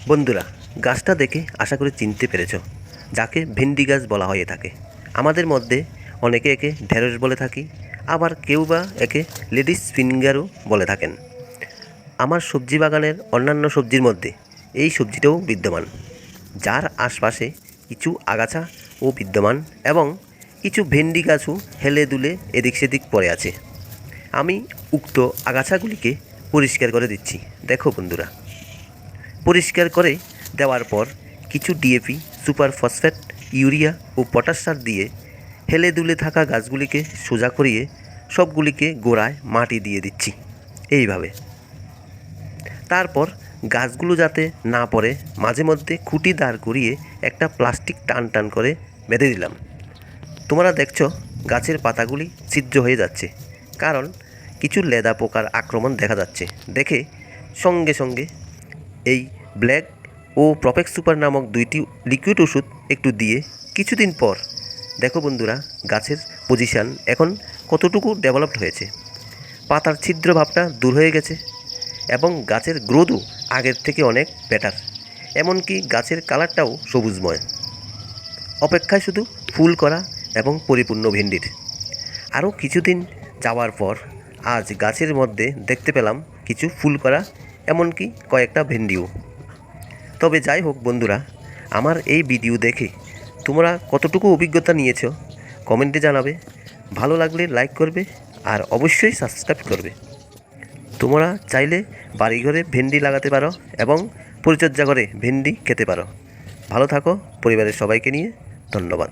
বন্ধুরা, গাছটা দেখে আশা করি চিনতে পেরেছ, যাকে ভেন্ডি গাছ বলা হয়ে থাকে। আমাদের মধ্যে অনেকে একে ঢেঁড়স বলে থাকি, আবার কেউ বা একে লেডিস ফিঙ্গারও বলে থাকেন। আমার সবজি বাগানের অন্যান্য সবজির মধ্যে এই সবজিটাও বিদ্যমান, যার আশপাশে কিছু আগাছা ও বিদ্যমান এবং কিছু ভেন্ডি গাছও হেলে দুলে এদিক সেদিক পড়ে আছে। আমি উক্ত আগাছাগুলিকে পরিষ্কার করে দিচ্ছি। দেখো বন্ধুরা, পরিষ্কার করে দেওয়ার পর কিছু ডিএপি, সুপার ফসফেট, ইউরিয়া ও পটাশ সার দিয়ে হেলে দুলে থাকা গাছগুলিকে সোজা করিয়ে সবগুলিকে গোড়ায় মাটি দিয়ে দিচ্ছি এইভাবে। তারপর গাছগুলো যাতে না পড়ে মাঝে মধ্যে খুঁটি দাঁড় করিয়ে একটা প্লাস্টিক টান টান করে বেঁধে দিলাম। তোমরা দেখছো গাছের পাতাগুলি ছিদ্র হয়ে যাচ্ছে, কারণ কিছু লেদা পোকার আক্রমণ দেখা যাচ্ছে। দেখে সঙ্গে সঙ্গে এই ব্ল্যাক ও প্রপেক্স সুপার নামক দুইটি লিকুইড ওষুধ একটু দিয়ে কিছুদিন পর দেখো বন্ধুরা, গাছের পজিশান এখন কতটুকু ডেভেলপড হয়েছে। পাতার ছিদ্র ভাবটা দূর হয়ে গেছে এবং গাছের গ্রোথও আগের থেকে অনেক বেটার। এমনকি গাছের কালারটাও সবুজময়। অপেক্ষায় শুধু ফুল করা এবং পরিপূর্ণ ভেন্ডির। আরও কিছুদিন যাওয়ার পর আজ গাছের মধ্যে দেখতে পেলাম কিছু ফুল করা, এমনকি কয়েকটা ভেন্ডিও। তবে যাই হোক বন্ধুরা, আমার এই ভিডিও দেখে তোমরা কতটুকু অভিজ্ঞতা নিয়েছো কমেন্টে জানাবে। ভালো লাগলে লাইক করবে আর অবশ্যই সাবস্ক্রাইব করবে। তোমরা চাইলে বাড়িঘরে ভেন্ডি লাগাতে পারো এবং পরিচর্যা করে ভেন্ডি খেতে পারো। ভালো থাকো, পরিবারের সবাইকে নিয়ে। ধন্যবাদ।